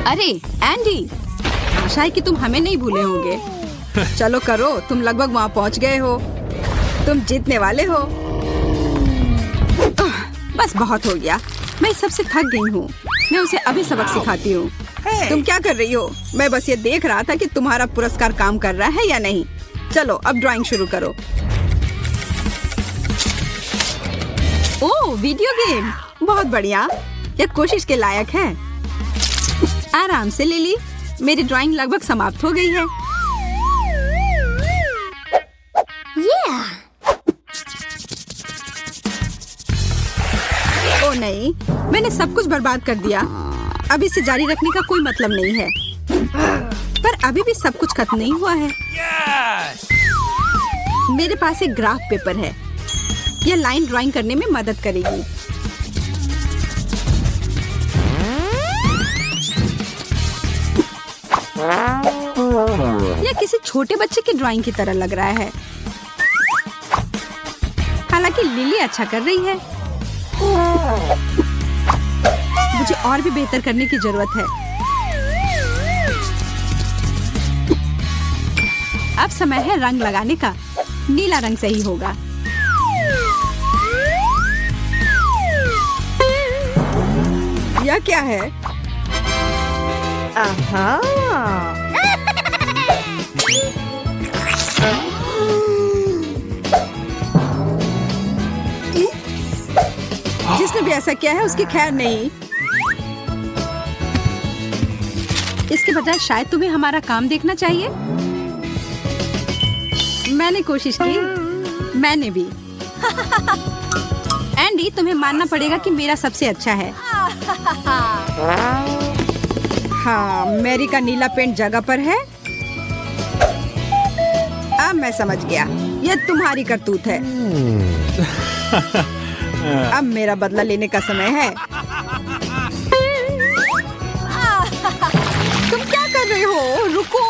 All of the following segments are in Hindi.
अरे एंडी, आशा है कि तुम हमें नहीं भूले होंगे। चलो करो, तुम लगभग वहाँ पहुँच गए हो। तुम जीतने वाले हो। बस बहुत हो गया, मैं इस सबसे थक गई हूँ। मैं उसे अभी सबक सिखाती हूँ। तुम क्या कर रही हो? मैं बस ये देख रहा था कि तुम्हारा पुरस्कार काम कर रहा है या नहीं। चलो अब ड्राइंग शुरू करो। ओह, वीडियो गेम, बहुत बढ़िया। यह कोशिश के लायक है। आराम से लिली, मेरी ड्राइंग लगभग समाप्त हो गई है। ओह नहीं, मैंने सब कुछ बर्बाद कर दिया। अब इसे जारी रखने का कोई मतलब नहीं है। पर अभी भी सब कुछ खत्म नहीं हुआ है। मेरे पास एक ग्राफ पेपर है। यह लाइन ड्राइंग करने में मदद करेगी। यह किसी छोटे बच्चे की ड्राइंग की तरह लग रहा है। हालांकि लिली अच्छा कर रही है। मुझे और भी बेहतर करने की जरूरत है। अब समय है रंग लगाने का। नीला रंग सही होगा। यह क्या है? जिसने भी ऐसा किया है उसकी खैर नहीं। इसके बजाय शायद तुम्हें हमारा काम देखना चाहिए। मैंने कोशिश की। मैंने भी। एंडी, तुम्हें मानना पड़ेगा कि मेरा सबसे अच्छा है। हाँ, मैरी का नीला पेंट जगह पर है। अब मैं समझ गया, यह तुम्हारी करतूत है। अब मेरा बदला लेने का समय है। तुम क्या कर रहे हो? रुको।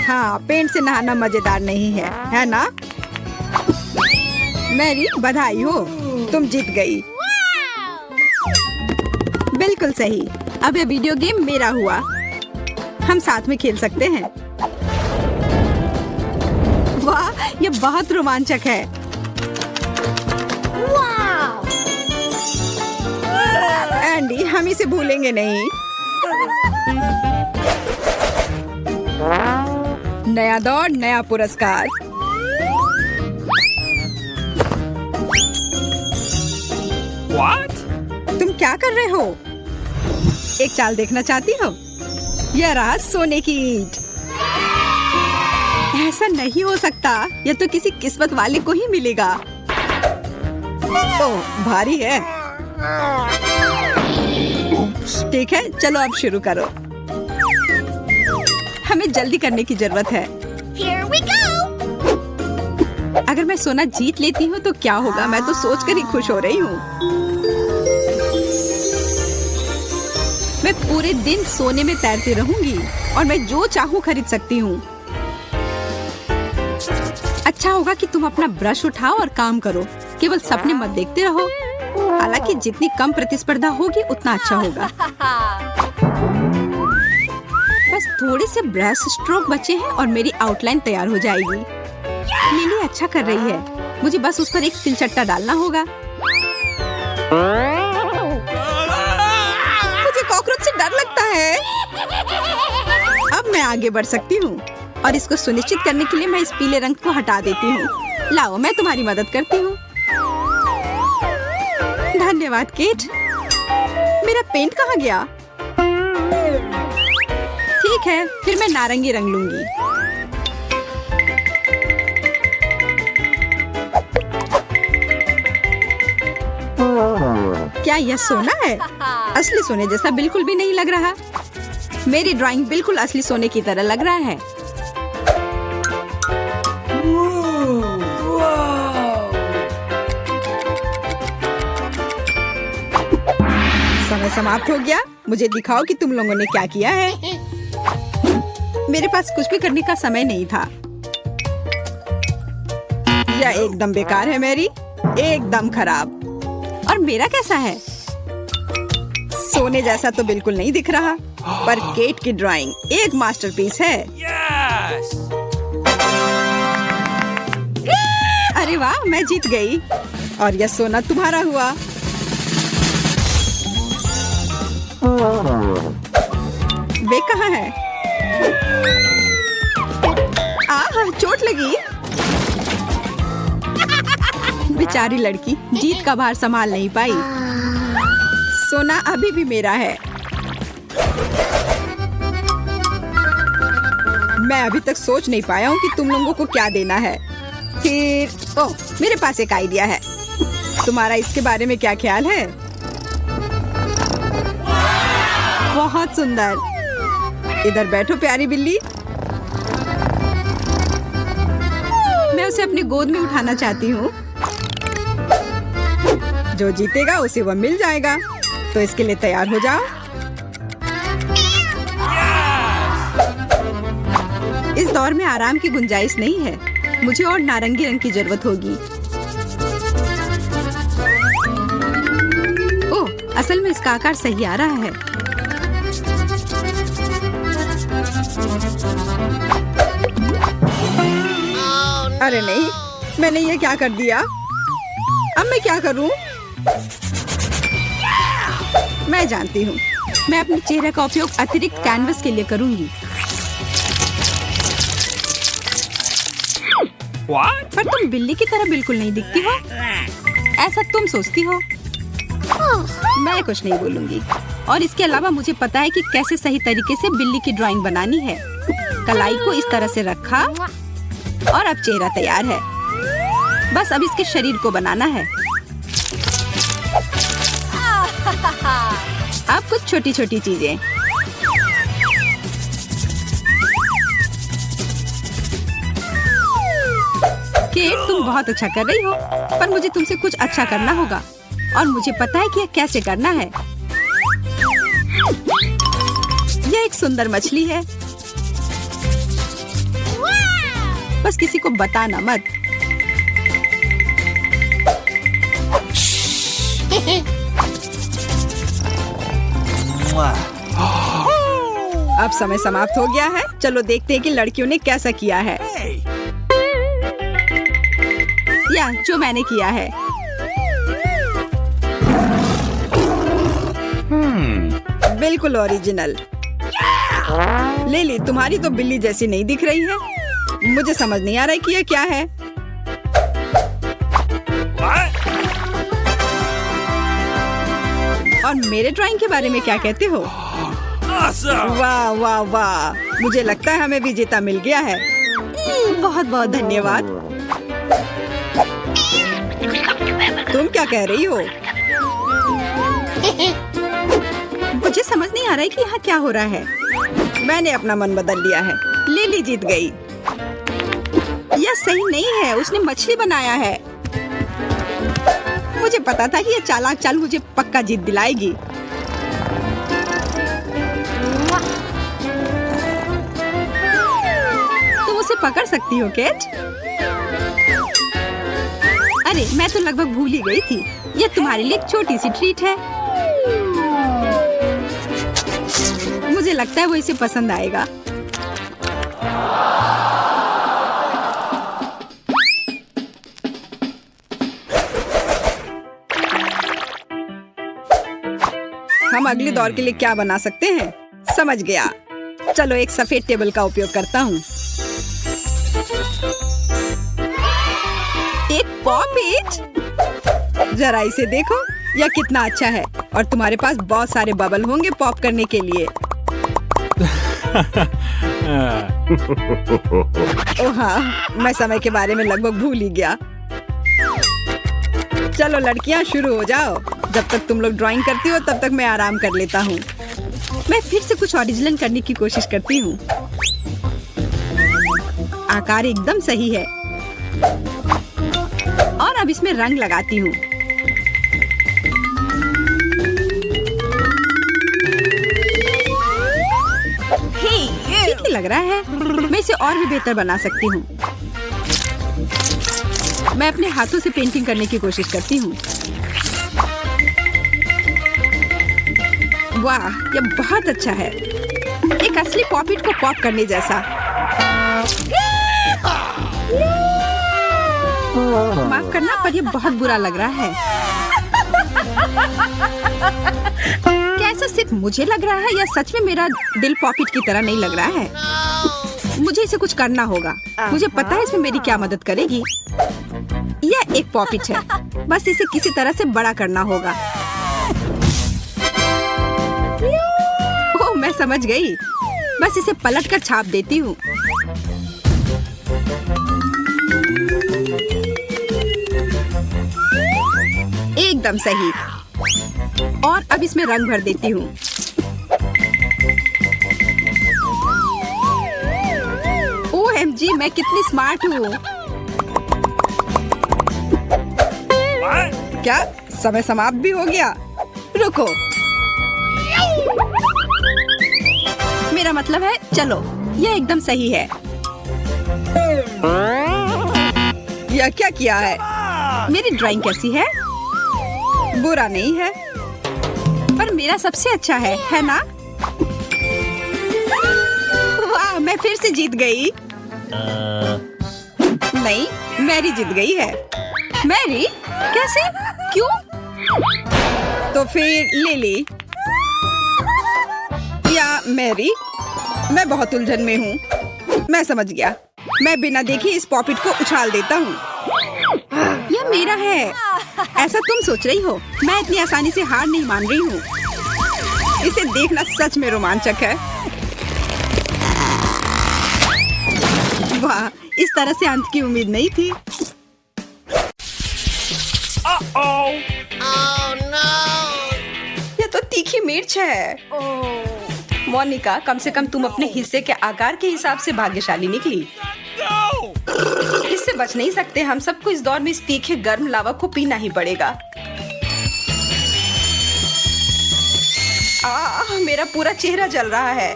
हाँ, पेंट से नहाना मजेदार नहीं है ना? मैरी, बधाई हो, तुम जीत गई। बिल्कुल सही। अब यह वीडियो गेम मेरा हुआ। हम साथ में खेल सकते हैं। वाह, यह बहुत रोमांचक है। एंडी, हम इसे भूलेंगे नहीं। नया दौर, नया पुरस्कार। What? तुम क्या कर रहे हो? एक चाल देखना चाहती हो? यह रहा सोने की ईंट। ऐसा नहीं हो सकता। यह तो किसी किस्मत वाले को ही मिलेगा। ओह, भारी है। ठीक है, चलो अब शुरू करो। हमें जल्दी करने की जरूरत है। Here we go! अगर मैं सोना जीत लेती हूँ तो क्या होगा? मैं तो सोचकर ही खुश हो रही हूँ। मैं पूरे दिन सोने में तैरती रहूंगी और मैं जो चाहूँ खरीद सकती हूँ। अच्छा होगा कि तुम अपना ब्रश उठाओ और काम करो। केवल सपने मत देखते रहो। हालांकि जितनी कम प्रतिस्पर्धा होगी उतना अच्छा होगा। बस थोड़े से ब्रश स्ट्रोक बचे हैं और मेरी आउटलाइन तैयार हो जाएगी। लिली अच्छा कर रही है। मुझे बस उस पर एक तिलचट्टा डालना होगा। मुझे कॉकरोच से डर लगता है। अब मैं आगे बढ़ सकती हूँ और इसको सुनिश्चित करने के लिए मैं इस पीले रंग को हटा देती हूँ। लाओ, मैं तुम्हारी मदद करती हूँ। धन्यवाद केट। मेरा पेंट कहाँ गया? ठीक है, फिर मैं नारंगी रंग लूंगी। क्या यह सोना है? असली सोने जैसा बिल्कुल भी नहीं लग रहा। मेरी ड्राइंग बिल्कुल असली सोने की तरह लग रहा है। समय समाप्त हो गया। मुझे दिखाओ कि तुम लोगों ने क्या किया है। मेरे पास कुछ भी करने का समय नहीं था। यह एकदम बेकार है मैरी, एकदम खराब। और मेरा कैसा है? सोने जैसा तो बिल्कुल नहीं दिख रहा, पर केट की ड्राइंग एक मास्टरपीस है। Yes! अरे वाह, मैं जीत गई और यह सोना तुम्हारा हुआ। वे कहाँ है? चोट लगी। बेचारी लड़की जीत का भार संभाल नहीं पाई। सोना अभी भी मेरा है। मैं अभी तक सोच नहीं पाया हूँ कि तुम लोगों को क्या देना है। फिर ओह, मेरे पास एक आइडिया है। तुम्हारा इसके बारे में क्या ख्याल है? बहुत सुंदर। इधर बैठो प्यारी बिल्ली। मैं उसे अपनी गोद में उठाना चाहती हूँ। जो जीतेगा उसे वह मिल जाएगा। तो इसके लिए तैयार हो जाओ। इस दौर में आराम की गुंजाइश नहीं है। मुझे और नारंगी रंग की जरूरत होगी। ओह, असल में इसका आकार सही आ रहा है। अरे नहीं, मैंने ये क्या कर दिया? अब मैं क्या करूं? मैं जानती हूँ। मैं अपने चेहरे का उपयोग अतिरिक्त कैनवस के लिए करूंगी। What? पर तुम बिल्ली की तरह बिल्कुल नहीं दिखती हो। ऐसा तुम सोचती हो। मैं कुछ नहीं बोलूंगी। और इसके अलावा मुझे पता है कि कैसे सही तरीके से बिल्ली की ड्राइंग बनानी है। कलाई को इस तरह से रखा और अब चेहरा तैयार है। बस अब इसके शरीर को बनाना है। अब कुछ छोटी छोटी चीजें। केट, तुम बहुत अच्छा कर रही हो, पर मुझे तुमसे कुछ अच्छा करना होगा और मुझे पता है कि यह कैसे करना है। यह एक सुंदर मछली है। बस किसी को बताना मत। अब समय समाप्त हो गया है। चलो देखते हैं कि लड़कियों ने कैसा किया है। या जो मैंने किया है। बिल्कुल ओरिजिनल। लिली, तुम्हारी तो बिल्ली जैसी नहीं दिख रही है। मुझे समझ नहीं आ रहा है कि यह क्या है। What? और मेरे ड्राइंग के बारे में क्या कहते हो? Awesome! वाह वाह वाह, मुझे लगता है हमें विजेता मिल गया है। बहुत बहुत धन्यवाद। तुम क्या कह रही हो? मुझे समझ नहीं आ रहा है कि यहाँ क्या हो रहा है। मैंने अपना मन बदल लिया है। लिली जीत गई। यह सही नहीं है। उसने मछली बनाया है। मुझे पता था कि यह चालाक चाल मुझे पक्का जीत दिलाएगी। तुम उसे पकड़ सकती हो केट? अरे, मैं तो लगभग भूल ही गई थी। यह तुम्हारे लिए एक छोटी सी ट्रीट है। मुझे लगता है वो इसे पसंद आएगा। हम अगले दौर के लिए क्या बना सकते हैं? समझ गया। चलो एक सफेद टेबल का उपयोग करता हूँ। एक पॉप। जरा इसे देखो, यह कितना अच्छा है। और तुम्हारे पास बहुत सारे बबल होंगे पॉप करने के लिए। ओह हाँ, मैं समय के बारे में लगभग भूल ही गया। चलो लड़कियां, शुरू हो जाओ। जब तक तुम लोग ड्राइंग करती हो तब तक मैं आराम कर लेता हूँ। मैं फिर से कुछ ओरिजिनल करने की कोशिश करती हूँ। आकार एकदम सही है। और अब इसमें रंग लगाती हूँ। ठीक ही लग रहा है। मैं इसे और भी बेहतर बना सकती हूँ। मैं अपने हाथों से पेंटिंग करने की कोशिश करती हूँ। वाह, ये बहुत अच्छा है। एक असली पॉपिट को पॉप करने जैसा। माफ करना, पर ये बहुत बुरा लग रहा है। क्या ऐसा सिर्फ मुझे लग रहा है या सच में मेरा दिल पॉपिट की तरह नहीं लग रहा है? मुझे इसे कुछ करना होगा। मुझे पता है इसमें मेरी क्या मदद करेगी। यह एक पॉपिट है, बस इसे किसी तरह से बड़ा करना होगा। ओह, मैं समझ गई। बस इसे पलट कर छाप देती हूँ। एकदम सही। और अब इसमें रंग भर देती हूँ। OMG, मैं कितनी स्मार्ट हूँ। क्या समय समाप्त भी हो गया? रुको, मेरा मतलब है चलो, यह एकदम सही है। यह क्या किया है? मेरी ड्राइंग कैसी है? बुरा नहीं है, पर मेरा सबसे अच्छा है ना? वाह, मैं फिर से जीत गई। नहीं, मैरी जीत गई है। मैरी? कैसे? क्यों? तो फिर लिली या मैरी? मैं बहुत उलझन में हूँ। मैं समझ गया। मैं बिना देखे इस पॉपिट को उछाल देता हूँ। यह मेरा है। ऐसा तुम सोच रही हो? मैं इतनी आसानी से हार नहीं मान रही हूँ। इसे देखना सच में रोमांचक है। वाह, इस तरह से अंत की उम्मीद नहीं थी। यह तो तीखी मिर्च है। मोनिका, कम से कम तुम अपने हिस्से के आकार के हिसाब से भाग्यशाली निकली। इससे बच नहीं सकते। हम सबको इस दौर में इस तीखे गर्म लावा को पीना ही पड़ेगा। मेरा पूरा चेहरा जल रहा है।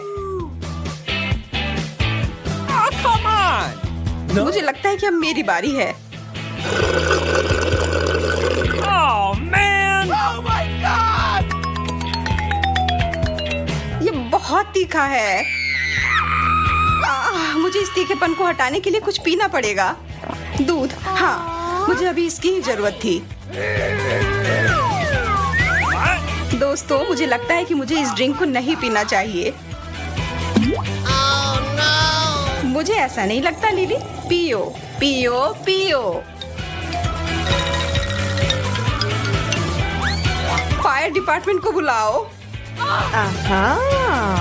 Come on! मुझे लगता है कि अब मेरी बारी है। Oh man! Oh my God! ये बहुत तीखा है। मुझे इस तीखेपन को हटाने के लिए कुछ पीना पड़ेगा। दूध, हाँ, मुझे अभी इसकी ही जरूरत थी। दोस्तों, मुझे लगता है कि मुझे इस ड्रिंक को नहीं पीना चाहिए। मुझे ऐसा नहीं लगता लिली। पियो पियो पियो। फायर डिपार्टमेंट को बुलाओ।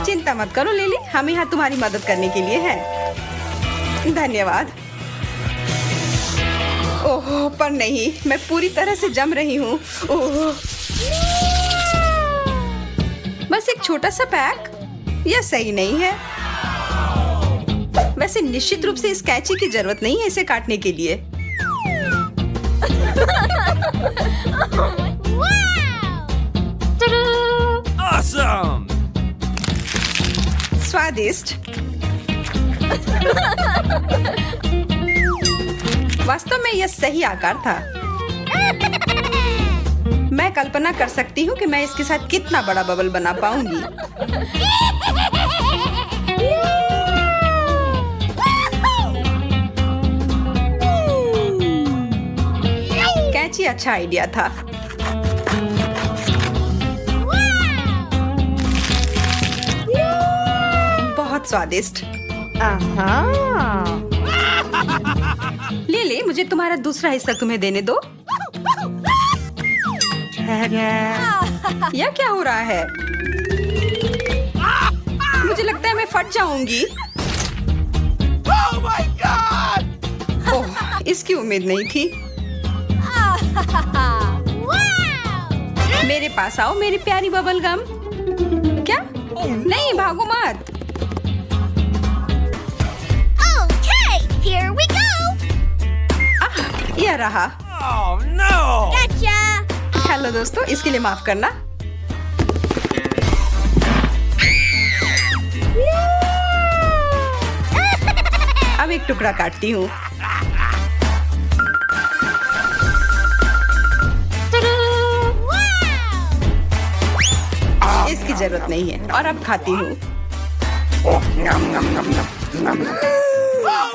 चिंता मत करो लिली, हम यहाँ तुम्हारी मदद करने के लिए हैं। धन्यवाद। ओह, पर नहीं, मैं पूरी तरह से जम रही हूँ। ओह, बस एक छोटा सा पैक? यह सही नहीं है। वैसे निश्चित रूप से इस कैंची की जरूरत नहीं है इसे काटने के लिए। Awesome! स्वादिष्ट। वास्तव में यह सही आकार था। मैं कल्पना कर सकती हूँ कि मैं इसके साथ कितना बड़ा बबल बना पाऊंगी। कैंची अच्छा आइडिया था। बहुत स्वादिष्ट। लिली, मुझे तुम्हारा दूसरा हिस्सा तुम्हें देने दो। यह क्या हो रहा है? मुझे लगता है मैं फट जाऊंगी। Oh my God! ओह, इसकी उम्मीद नहीं थी। मेरे पास आओ मेरी प्यारी बबल गम। क्या? नहीं, भागो मत। Here we go! यह रहा। Oh no! Gotcha! हेलो दोस्तों, इसके लिए माफ करना। अब एक टुकड़ा काटती हूँ। इसकी जरूरत नहीं है और अब खाती हूँ। Oh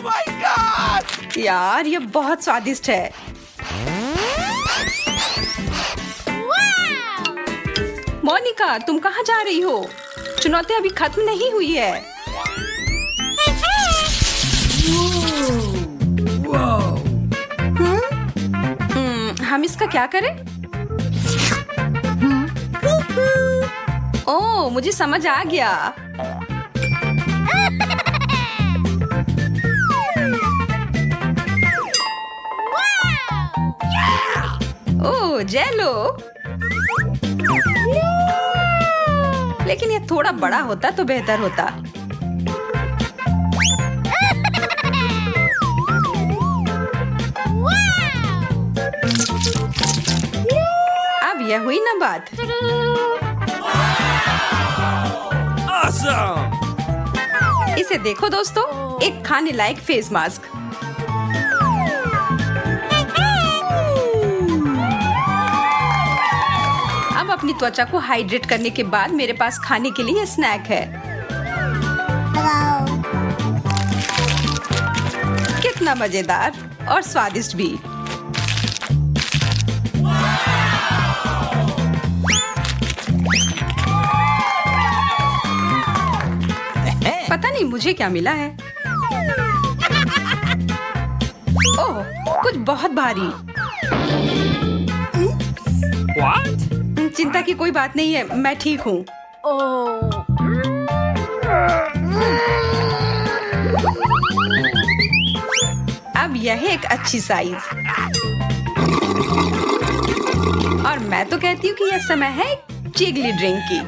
my God! यार ये बहुत स्वादिष्ट है। मोनिका, तुम कहाँ जा रही हो? चुनौती अभी खत्म नहीं हुई है। हम इसका क्या करें? ओह, मुझे समझ आ गया। ओह, जेलो। लेकिन ये थोड़ा बड़ा होता तो बेहतर होता। अब यह हुई ना बात। Awesome! इसे देखो दोस्तों, एक खाने लायक फेस मास्क। अब अपनी त्वचा को हाइड्रेट करने के बाद मेरे पास खाने के लिए स्नैक है। कितना मजेदार और स्वादिष्ट भी। पता नहीं मुझे क्या मिला है। ओह, कुछ बहुत भारी। What? चिंता की कोई बात नहीं है, मैं ठीक हूँ। अब यह एक अच्छी साइज। और मैं तो कहती हूँ कि यह समय है चिगली ड्रिंक की।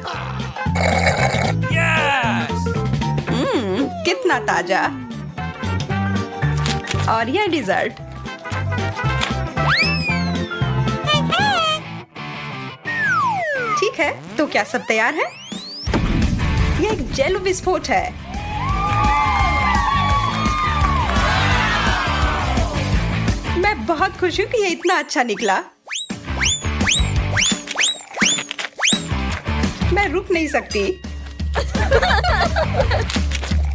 Yes! कितना ताजा। और यह डिजर्ट। ठीक है, तो क्या सब तैयार है? यह एक जेलो विस्फोट है। मैं बहुत खुश हूँ कि यह इतना अच्छा निकला। मैं रुक नहीं सकती।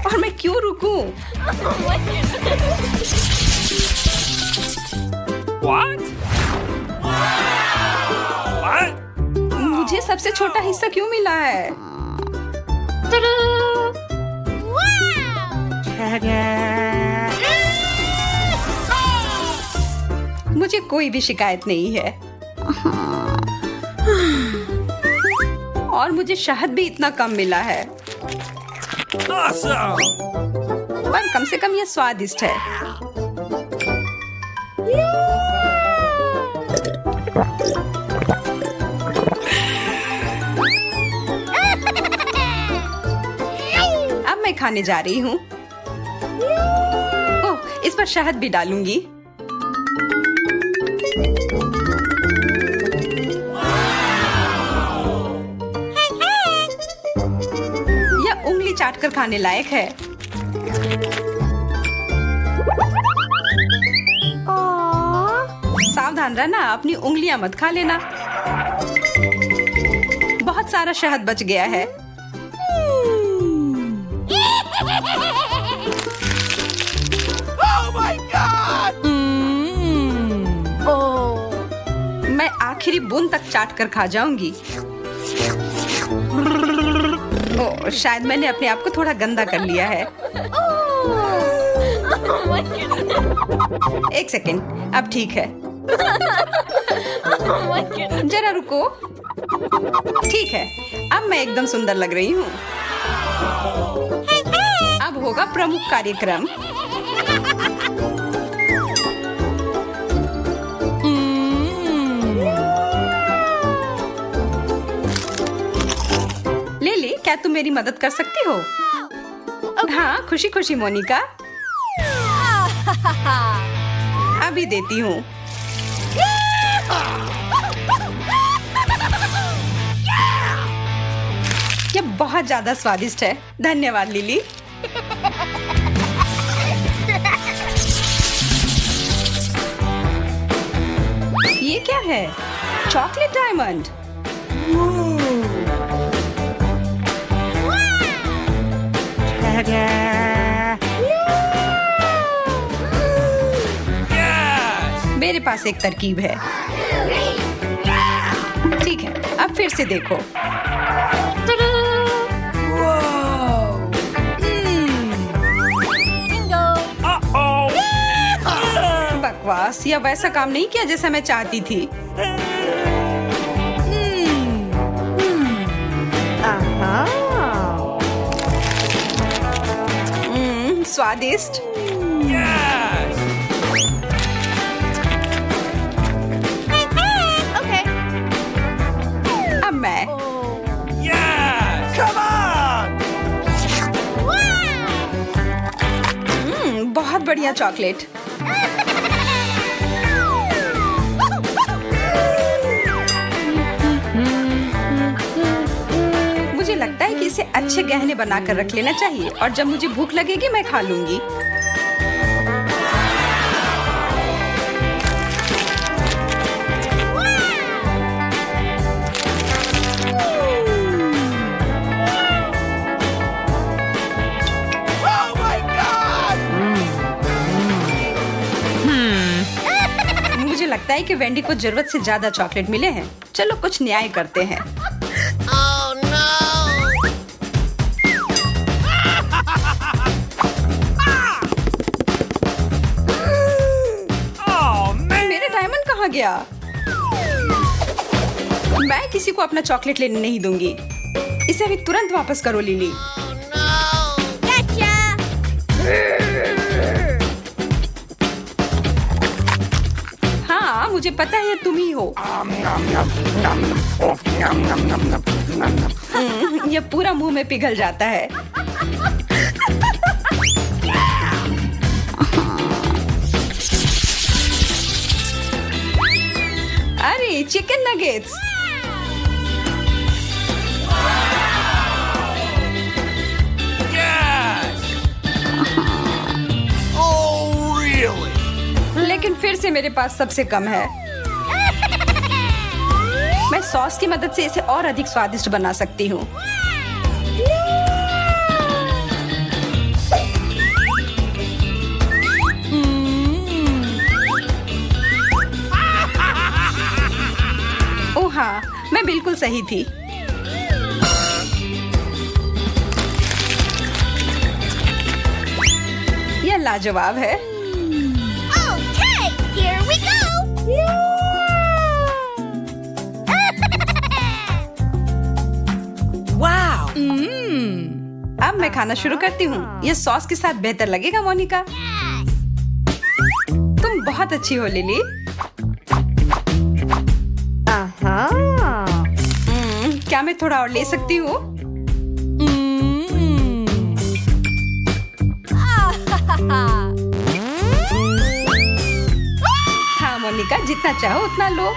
और मैं क्यों रुकूं? What? What? मुझे सबसे छोटा हिस्सा क्यों मिला है? मुझे कोई भी शिकायत नहीं है। और मुझे शहद भी इतना कम मिला है। Awesome! पर कम से कम यह स्वादिष्ट है। अब मैं खाने जा रही हूँ। ओह, इस पर शहद भी डालूंगी। यह उंगली चाटकर खाने लायक है। सावधान रहना, अपनी उंगलियां मत खा लेना। बहुत सारा शहद बच गया है। Oh my God! मैं आखिरी बूंद तक चाट कर खा जाऊंगी। ओह, शायद मैंने अपने आप को थोड़ा गंदा कर लिया है। एक सेकंड, अब ठीक है। जरा रुको। ठीक है, अब मैं एकदम सुंदर लग रही हूँ। अब होगा प्रमुख कार्यक्रम। लिली, क्या तुम मेरी मदद कर सकती हो? हाँ, खुशी खुशी मोनिका। अभी देती हूँ। यह बहुत ज्यादा स्वादिष्ट है। धन्यवाद लिली। ये क्या है? Chocolate diamond. Yes! मेरे पास एक तरकीब है। ठीक है, अब फिर से देखो। Uh-oh! बकवास, या वैसा काम नहीं किया जैसा मैं चाहती थी। स्वादिष्ट। Yes! अब मैं Yes! Come on! बहुत बढ़िया चॉकलेट। मुझे लगता है कि इसे अच्छे गहने बनाकर रख लेना चाहिए और जब मुझे भूख लगेगी मैं खा लूंगी। Oh my God! मुझे लगता है कि वेंडी को जरूरत से ज्यादा चॉकलेट मिले हैं। चलो कुछ न्याय करते हैं। Oh man! मेरे डायमंड कहाँ गया? मैं किसी को अपना चॉकलेट लेने नहीं दूंगी। इसे अभी तुरंत वापस करो लिली। हाँ, मुझे पता है ये तुम ही हो। ये पूरा मुंह में पिघल जाता है। अरे chicken nuggets. Yes! Oh really? लेकिन फिर से मेरे पास सबसे कम है। मैं सॉस की मदद से इसे और अधिक स्वादिष्ट बना सकती हूँ। ओह हाँ, मैं बिल्कुल सही थी। यह लाजवाब है। Okay, here we go. Wow! अब मैं खाना शुरू करती हूँ। यह सॉस के साथ बेहतर लगेगा मोनिका। तुम बहुत अच्छी हो लिली। क्या मैं थोड़ा और ले सकती हूँ? हाँ मोनिका, जितना चाहो उतना लो।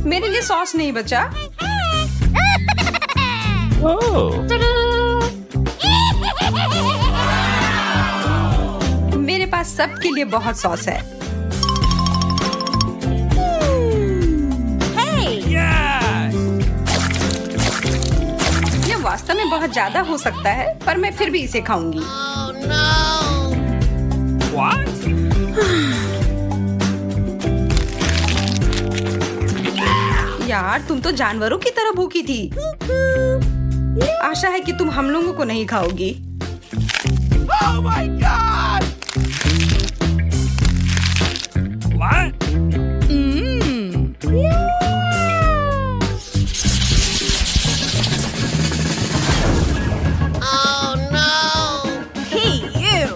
मेरे लिए सॉस नहीं बचा। Oh! मेरे पास सबके लिए बहुत सॉस है। Yes! यह वास्तव में बहुत ज्यादा हो सकता है, पर मैं फिर भी इसे खाऊंगी। What? यार, तुम तो जानवरों की तरह भूखी थी। आशा है कि तुम हम लोगों को नहीं खाओगी। Oh my God! What?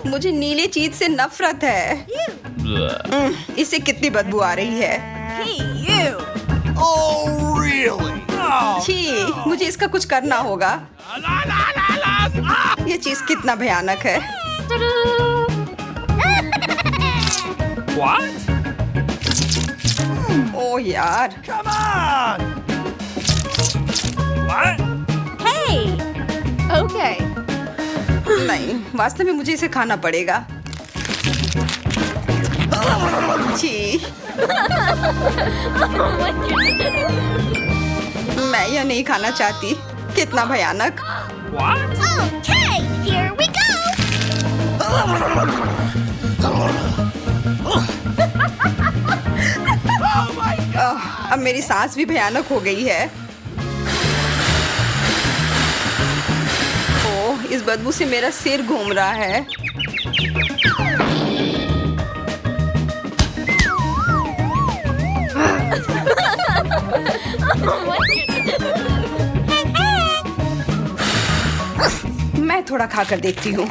मुझे नीले चीज से नफरत है। इससे कितनी बदबू आ रही है। Oh really? Oh! छी, मुझे इसका कुछ करना होगा। La la la la! Ah! ये चीज कितना भयानक है। What? ओह यार, Come on! What? Okay. नहीं, वास्तव में मुझे इसे खाना पड़ेगा। छी, मैं मिठाइयाँ नहीं खाना चाहती। कितना भयानक। What? Okay, here we go. अब मेरी सांस भी भयानक हो गई है। ओह, इस बदबू से मेरा सिर घूम रहा है। मैं थोड़ा खाकर देखती हूँ।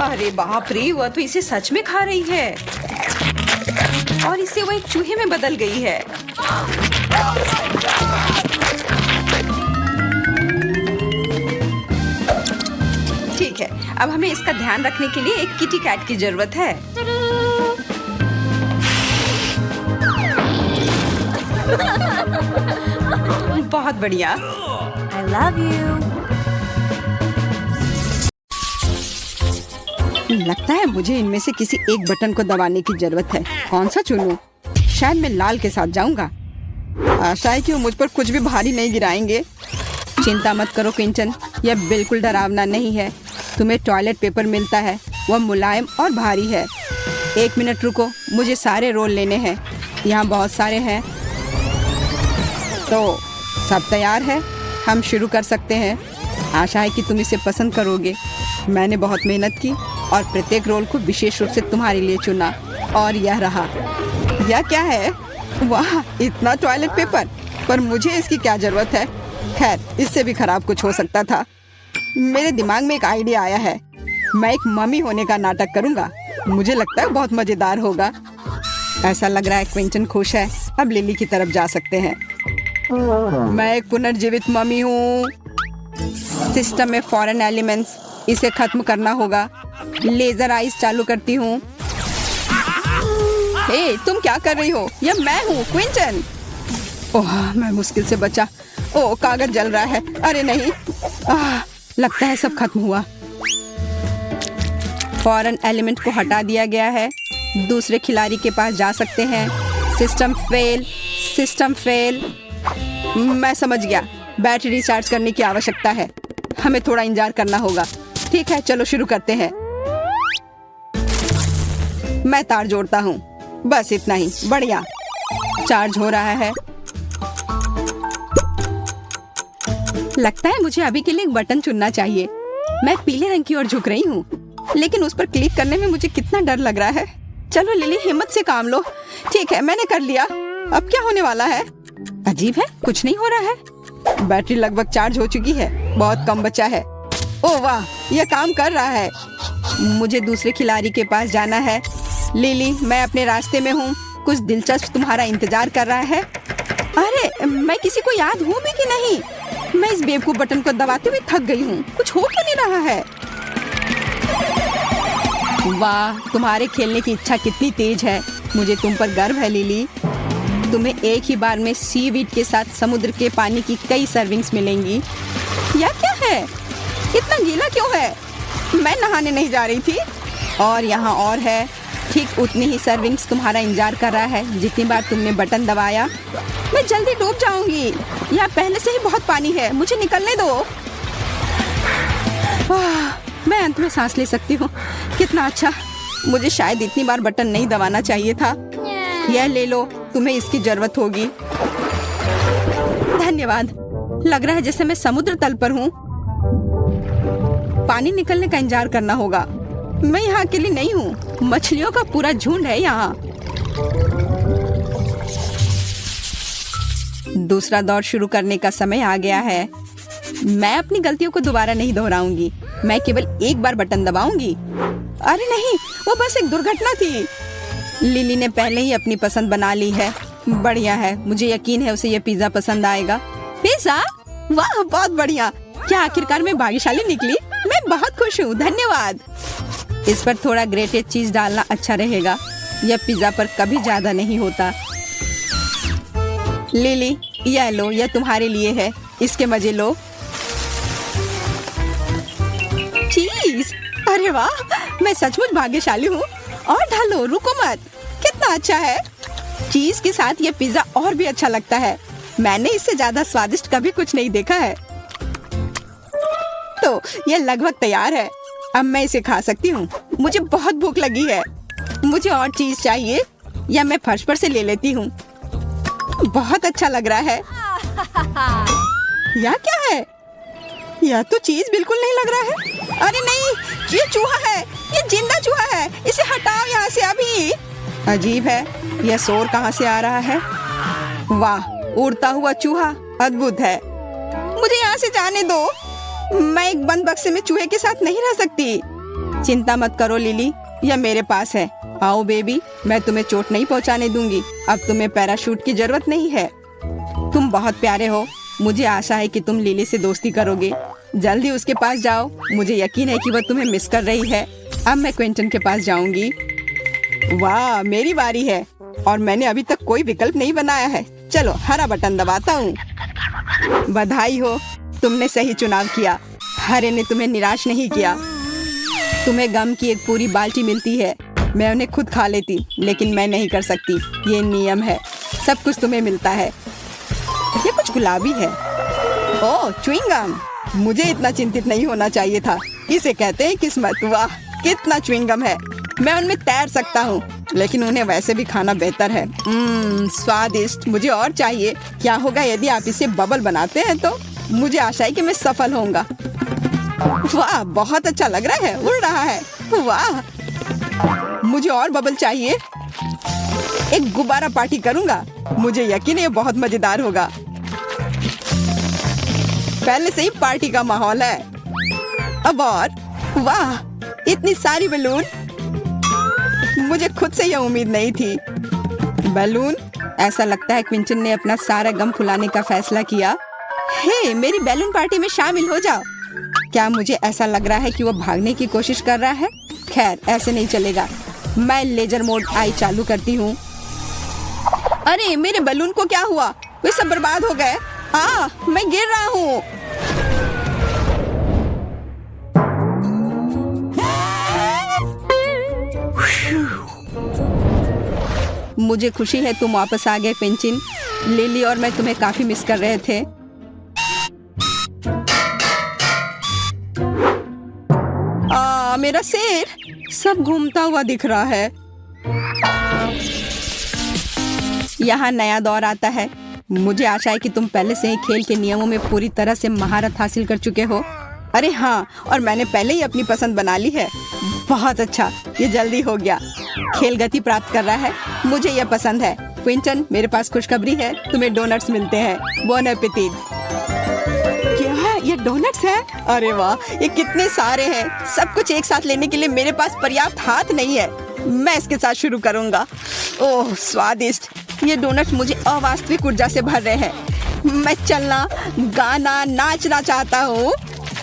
अरे बाप रे, वह तो इसे सच में खा रही है और इससे वो एक चूहे में बदल गई है। ठीक है, अब हमें इसका ध्यान रखने के लिए एक किटी कैट की जरूरत है। बहुत बढ़िया। I love you. लगता है मुझे इनमें से किसी एक बटन को दबाने की जरूरत है। कौन सा चुनूं? शायद मैं लाल के साथ जाऊंगा। आशा है कि वो मुझ पर कुछ भी भारी नहीं गिराएंगे। चिंता मत करो क्विंटन, यह बिल्कुल डरावना नहीं है। तुम्हें टॉयलेट पेपर मिलता है, वह मुलायम और भारी है। 1 मिनट रुको, मुझे सारे रोल लेने हैं। यहाँ बहुत सारे हैं। तो सब तैयार है, हम शुरू कर सकते हैं। आशा है कि तुम इसे पसंद करोगे। मैंने बहुत मेहनत की और प्रत्येक रोल को विशेष रूप से तुम्हारे लिए चुना और यह रहा। यह क्या है? वाह, इतना टॉयलेट पेपर, पर मुझे इसकी क्या जरूरत है? खैर, इससे भी खराब कुछ हो सकता था। मेरे दिमाग में एक आइडिया आया है। मैं एक मम्मी होने का नाटक करूंगा। मुझे लगता है बहुत मजेदार होगा। ऐसा लग रहा है क्विंटन खुश है। अब लिली की तरफ जा सकते हैं। मैं एक पुनर्जीवित मम्मी हूँ। सिस्टम में फॉरेन एलिमेंट्स, इसे खत्म करना होगा। लेजर आइज चालू करती हूँ। हे, तुम क्या कर रही हो? यह मैं हूँ, क्विंटन। ओह, मैं मुश्किल से बचा। ओह, कागज जल रहा है। अरे नहीं, लगता है सब खत्म हुआ। फॉरेन एलिमेंट को हटा दिया गया है। दूसरे खिलाड़ी के पास जा सकते हैं। System fail, system fail. मैं समझ गया, बैटरी रिचार्ज करने की आवश्यकता है। हमें थोड़ा इंतजार करना होगा। ठीक है, चलो शुरू करते हैं। मैं तार जोड़ता हूँ, बस इतना ही। बढ़िया, चार्ज हो रहा है। लगता है मुझे अभी के लिए एक बटन चुनना चाहिए। मैं पीले रंग की ओर झुक रही हूँ, लेकिन उस पर क्लिक करने में मुझे कितना डर लग रहा है। चलो लिली, हिम्मत से काम लो। ठीक है, मैंने कर लिया। अब क्या होने वाला है? अजीब है, कुछ नहीं हो रहा है। बैटरी लगभग चार्ज हो चुकी है, बहुत कम बचा है। ओह वाह, यह काम कर रहा है। मुझे दूसरे खिलाड़ी के पास जाना है। लिली, मैं अपने रास्ते में हूँ। कुछ दिलचस्प तुम्हारा इंतजार कर रहा है। अरे, मैं किसी को याद हूँ भी कि नहीं? मैं इस बेवकूफ बटन को दबाते हुए थक गई हूँ। कुछ हो क्यों नहीं रहा है? वाह, तुम्हारे खेलने की इच्छा कितनी तेज है। मुझे तुम पर गर्व है लिली। तुम्हें एक ही बार में सीवीड के साथ समुद्र के पानी की कई सर्विंग्स मिलेंगी। यह क्या है? इतना गीला क्यों है? मैं नहाने नहीं जा रही थी। और यहाँ और है। ठीक उतनी ही सर्विंग्स तुम्हारा इंतजार कर रहा है जितनी बार तुमने बटन दबाया। मैं जल्दी डूब जाऊंगी। यहाँ पहले से ही बहुत पानी है, मुझे निकलने दो। मैं अंत में सांस ले सकती हूँ। कितना अच्छा। मुझे शायद इतनी बार बटन नहीं दबाना चाहिए था। यह ले लो, तुम्हें इसकी जरूरत होगी। धन्यवाद। लग रहा है जैसे मैं समुद्र तल पर हूँ। पानी निकलने का इंतजार करना होगा। मैं यहाँ अकेली नहीं हूँ, मछलियों का पूरा झुंड है यहाँ। दूसरा दौर शुरू करने का समय आ गया है। मैं अपनी गलतियों को दोबारा नहीं दोहराऊंगी। मैं केवल एक बार बटन दबाऊंगी। अरे नहीं, वो बस एक दुर्घटना थी। लिली ने पहले ही अपनी पसंद बना ली है। बढ़िया है, मुझे यकीन है उसे ये पिज्जा पसंद आएगा। पिज्जा? वाह, बहुत बढ़िया। क्या आखिरकार मैं भाग्यशाली निकली? मैं बहुत खुश हूँ, धन्यवाद। इस पर थोड़ा ग्रेटेड चीज डालना अच्छा रहेगा। यह पिज्जा पर कभी ज्यादा नहीं होता। लिली, यह लो, यह तुम्हारे लिए है। इसके मजे लो। चीज, अरे वाह, मैं सचमुच भाग्यशाली हूँ। और ढालो, रुको मत। कितना अच्छा है। चीज के साथ यह पिज्जा और भी अच्छा लगता है। मैंने इससे ज्यादा स्वादिष्ट कभी कुछ नहीं देखा है। तो ये लगभग तैयार है। अब मैं इसे खा सकती हूँ। मुझे बहुत भूख लगी है। मुझे और चीज चाहिए या मैं फर्श पर से ले लेती हूँ। बहुत अच्छा लग रहा है। यह क्या है? यह तो चीज बिल्कुल नहीं लग रहा है। अरे नहीं, ये चूहा है। ये जिंदा चूहा है। इसे हटाओ यहाँ से अभी। अजीब है, यह शोर कहाँ से आ रहा है? वाह, उड़ता हुआ चूहा अद्भुत है। मुझे यहाँ से जाने दो। मैं एक बंद बक्से में चूहे के साथ नहीं रह सकती। चिंता मत करो लिली, यह मेरे पास है। आओ बेबी, मैं तुम्हें चोट नहीं पहुँचाने दूंगी। अब तुम्हें पैराशूट की जरूरत नहीं है। तुम बहुत प्यारे हो। मुझे आशा है कि तुम लिली से दोस्ती करोगे। जल्दी उसके पास जाओ। मुझे यकीन है कि वह तुम्हें मिस कर रही है। अब मैं क्विंटन के पास जाऊंगी। वाह, मेरी बारी है और मैंने अभी तक कोई विकल्प नहीं बनाया है। चलो हरा बटन दबाता हूँ। बधाई हो, तुमने सही चुनाव किया। हरे ने तुम्हें निराश नहीं किया। तुम्हें गम की एक पूरी बाल्टी मिलती है। मैं उन्हें खुद खा लेती, लेकिन मैं नहीं कर सकती। ये नियम है। सब कुछ तुम्हें मिलता है। ये कुछ गुलाबी है। ओह, च्युइंगम। मुझे इतना चिंतित नहीं होना चाहिए था। इसे कहते हैं किस्मत। वाह, कितना च्युइंगम है। मैं उनमें तैर सकता हूँ, लेकिन उन्हें वैसे भी खाना बेहतर है। स्वादिष्ट। मुझे और चाहिए। क्या होगा यदि आप इसे बबल बनाते हैं? तो मुझे आशा है कि मैं सफल होऊंगा। वाह, बहुत अच्छा लग रहा है। उड़ रहा है। वाह, मुझे और बबल चाहिए। एक गुब्बारा पार्टी करूंगा। मुझे यकीन है ये बहुत मजेदार होगा। पहले से ही पार्टी का माहौल है। अब और वाह, इतनी सारी बैलून। मुझे खुद से यह उम्मीद नहीं थी। बैलून। ऐसा लगता है क्विंटन ने अपना सारा गम फुलाने का फैसला किया। हे, मेरी बैलून पार्टी में शामिल हो जाओ। क्या मुझे ऐसा लग रहा है कि वो भागने की कोशिश कर रहा है? खैर, ऐसे नहीं चलेगा। मैं लेजर मोड आई चालू करती हूँ। अरे, मेरे बैलून को क्या हुआ? वे सब बर्बाद हो गए। मैं गिर रहा हूँ। मुझे खुशी है तुम वापस आ गए क्विंटन। लिली और मैं तुम्हें काफी मिस कर रहे थे। मेरा सिर सब घूमता हुआ दिख रहा है। यहाँ नया दौर आता है। मुझे आशा है कि तुम पहले से ही खेल के नियमों में पूरी तरह से महारत हासिल कर चुके हो। अरे हाँ, और मैंने पहले ही अपनी पसंद बना ली है। बहुत अच्छा, ये जल्दी हो गया। खेल गति प्राप्त कर रहा है। मुझे यह पसंद है। क्विंटन, मेरे पास खुशखबरी है। तुम्हें डोनट्स मिलते हैं। Bone appétit. क्या है? ये डोनट्स है? अरे वाह, ये कितने सारे हैं। सब कुछ एक साथ लेने के लिए मेरे पास पर्याप्त हाथ नहीं है। मैं इसके साथ शुरू करूंगा। ओह, स्वादिष्ट। ये डोनट्स मुझे अवास्तविक ऊर्जा से भर रहे हैं। मैं चलना, गाना, नाचना चाहता हूँ,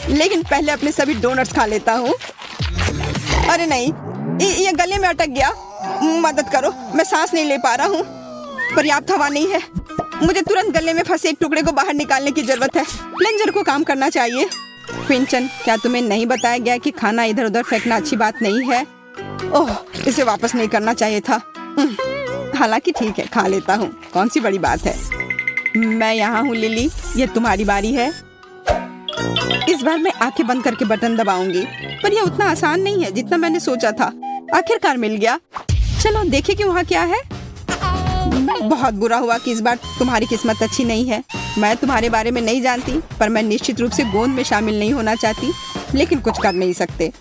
लेकिन पहले अपने सभी डोनट्स खा लेता हूँ। अरे नहीं, ये गले में अटक गया। मदद करो, मैं सांस नहीं ले पा रहा हूँ। पर्याप्त हवा नहीं है। मुझे तुरंत गले में फंसे एक टुकड़े को बाहर निकालने की जरूरत है। प्लंजर को काम करना चाहिए। क्विंटन, क्या तुम्हें नहीं बताया गया कि खाना इधर उधर फेंकना अच्छी बात नहीं है? ओह, इसे वापस नहीं करना चाहिए था। हालांकि ठीक है, खा लेता हूँ। कौन सी बड़ी बात है। मैं यहाँ हूँ लिली, ये तुम्हारी बारी है। इस बार मैं आंखें बंद करके बटन दबाऊंगी, पर यह उतना आसान नहीं है जितना मैंने सोचा था। आखिरकार मिल गया। चलो देखें कि वहाँ क्या है। बहुत बुरा हुआ कि इस बार तुम्हारी किस्मत अच्छी नहीं है। मैं तुम्हारे बारे में नहीं जानती, पर मैं निश्चित रूप से गोंद में शामिल नहीं होना चाहती, लेकिन कुछ कर नहीं सकते।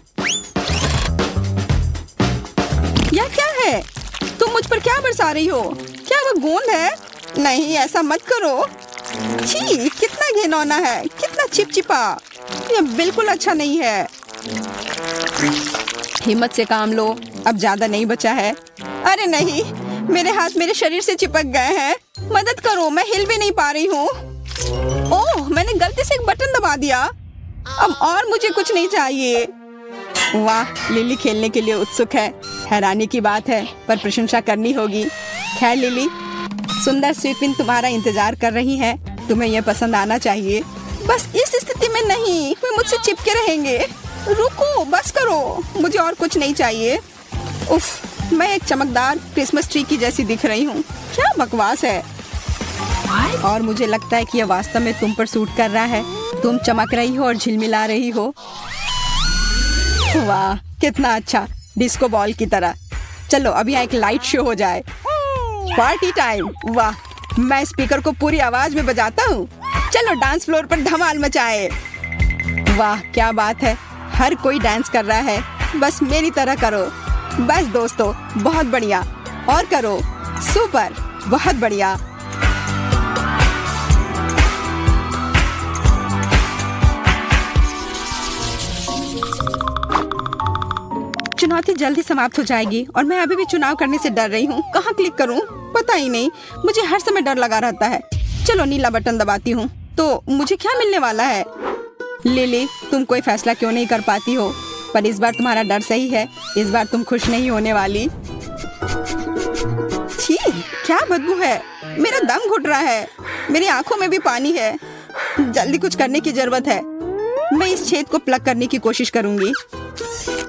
यह क्या है? तुम मुझ पर क्या बरसा रही हो? क्या वो गोंद है? नहीं, ऐसा मत करो। छी, कितना घिनौना है, कितना चिपचिपा। यह बिल्कुल अच्छा नहीं है। हिम्मत से काम लो, अब ज्यादा नहीं बचा है। अरे नहीं, मेरे हाथ मेरे शरीर से चिपक गए हैं। मदद करो, मैं हिल भी नहीं पा रही हूँ। ओह, मैंने गलती से एक बटन दबा दिया। अब और मुझे कुछ नहीं चाहिए। वाह, लिली खेलने के लिए उत्सुक है। हैरानी की बात है, पर प्रशंसा करनी होगी। खैर लिली, सुंदर स्वीटविन तुम्हारा इंतजार कर रही है। तुम्हें यह पसंद आना चाहिए। बस इस स्थिति में नहीं, वे मुझसे चिपके रहेंगे। रुको, बस करो, मुझे और कुछ नहीं चाहिए। उफ, मैं एक चमकदार क्रिसमस ट्री की जैसी दिख रही हूँ। क्या बकवास है। और मुझे लगता है कि यह वास्तव में तुम पर सूट कर रहा है। तुम चमक रही हो और झिलमिला रही हो। वाह, कितना अच्छा, डिस्को बॉल की तरह। चलो अब यहाँ एक लाइट शो हो जाए। Party time. वाह, मैं स्पीकर को पूरी आवाज में बजाता हूँ। चलो डांस फ्लोर पर धमाल मचाए। वाह क्या बात है, हर कोई डांस कर रहा है। बस मेरी तरह करो। बस दोस्तों, बहुत बढ़िया, और करो। सुपर, बहुत बढ़िया। चुनौती जल्दी समाप्त हो जाएगी और मैं अभी भी चुनाव करने से डर रही हूँ। कहाँ क्लिक करूँ पता ही नहीं। मुझे हर समय डर लगा रहता है। चलो नीला बटन दबाती हूँ तो मुझे क्या मिलने वाला है? लिली, तुम कोई फैसला क्यों नहीं कर पाती हो? पर इस बार तुम्हारा डर सही है। इस बार तुम खुश नहीं होने वाली। छी, क्या बदबू है। मेरा दम घुट रहा है। मेरी आंखों में भी पानी है। जल्दी कुछ करने की जरूरत है। मैं इस छेद को प्लग करने की कोशिश करूंगी।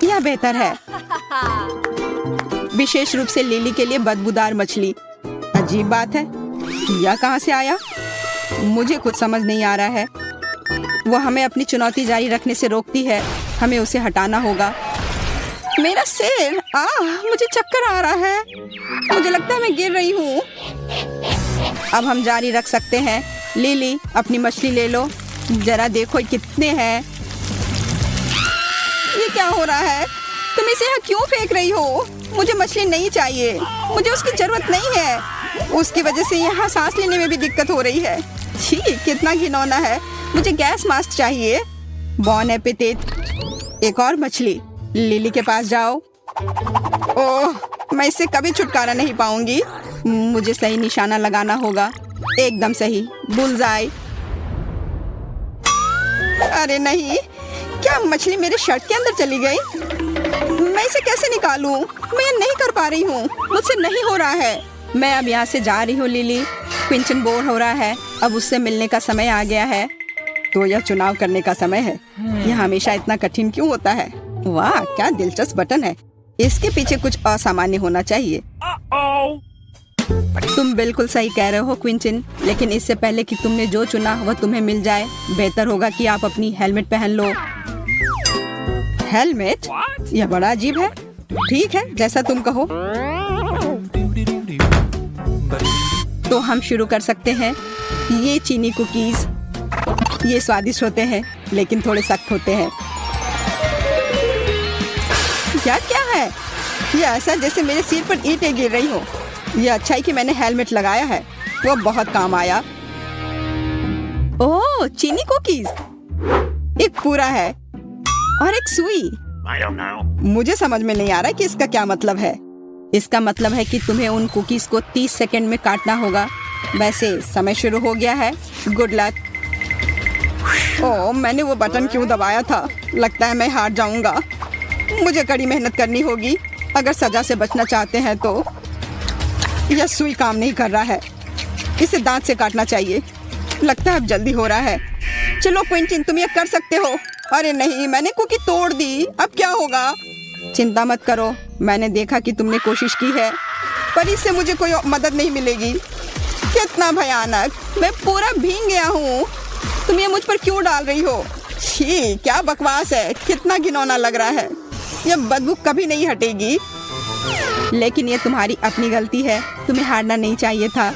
यह बेहतर है। विशेष रूप से लिली के लिए बदबूदार मछली। अजीब बात है, यह कहाँ से आया? मुझे कुछ समझ नहीं आ रहा है। वो हमें अपनी चुनौती जारी रखने से रोकती है। हमें उसे हटाना होगा। मेरा सिर, मुझे चक्कर आ रहा है। मुझे लगता है मैं गिर रही हूँ। अब हम जारी रख सकते हैं। लिली, अपनी मछली ले लो। जरा देखो कितने हैं। ये क्या हो रहा है? तुम इसे यहाँ क्यों फेंक रही हो? मुझे मछली नहीं चाहिए। मुझे उसकी जरूरत नहीं है। उसकी वजह से यहाँ सांस लेने में भी दिक्कत हो रही है। छी, कितना घिनौना है। मुझे गैस मास्क चाहिए। बॉन एपिटेट। एक और मछली। लिली के पास जाओ। ओह, मैं इससे कभी छुटकारा नहीं पाऊंगी। मुझे सही निशाना लगाना होगा। एकदम सही, बुलजाई। अरे नहीं, क्या मछली मेरे शर्ट के अंदर चली गई? मैं इसे कैसे निकालूं? मैं ये नहीं कर पा रही हूँ। मुझसे नहीं हो रहा है। मैं अब यहाँ से जा रही हूँ। लिली, क्विंटन बोर हो रहा है। अब उससे मिलने का समय आ गया है। तो यह चुनाव करने का समय है। यह हमेशा इतना कठिन क्यों होता है? वाह, क्या दिलचस्प बटन है। इसके पीछे कुछ असामान्य होना चाहिए। तुम बिल्कुल सही कह रहे हो क्विंटन, लेकिन इससे पहले कि तुमने जो चुना वह तुम्हें मिल जाए, बेहतर होगा कि आप अपनी हेलमेट पहन लो। हेलमेट? यह बड़ा अजीब है। ठीक है, जैसा तुम कहो। तो हम शुरू कर सकते हैं। ये चीनी कुकीज, ये स्वादिष्ट होते हैं लेकिन थोड़े सख्त होते हैं। क्या है? ये ऐसा जैसे मेरे सिर पर ईंटें गिर रही हो। ये अच्छा है कि मैंने हेलमेट लगाया है। वो बहुत काम आया। ओह, चीनी कुकीज। एक पूरा है और एक सुई। मुझे समझ में नहीं आ रहा कि इसका क्या मतलब है। इसका मतलब है कि तुम्हें उन कुकीज को 30 सेकंड में काटना होगा। वैसे समय शुरू हो गया है। Good luck. ओह, मैंने वो बटन क्यों दबाया था? लगता है मैं हार जाऊंगा। मुझे कड़ी मेहनत करनी होगी अगर सजा से बचना चाहते हैं तो। यह सुई काम नहीं कर रहा है। इसे दांत से काटना चाहिए। लगता है अब जल्दी हो रहा है। चलो क्विंटन, तुम ये कर सकते हो। अरे नहीं, मैंने कुकी तोड़ दी। अब क्या होगा? चिंता मत करो, मैंने देखा कि तुमने कोशिश की है, पर इससे मुझे कोई मदद नहीं मिलेगी। कितना भयानक, मैं पूरा भीग गया हूँ। तुम ये मुझ पर क्यों डाल रही हो? छी, क्या बकवास है। कितना घिनौना लग रहा है। यह बदबू कभी नहीं हटेगी। लेकिन ये तुम्हारी अपनी गलती है। तुम्हें हारना नहीं चाहिए था।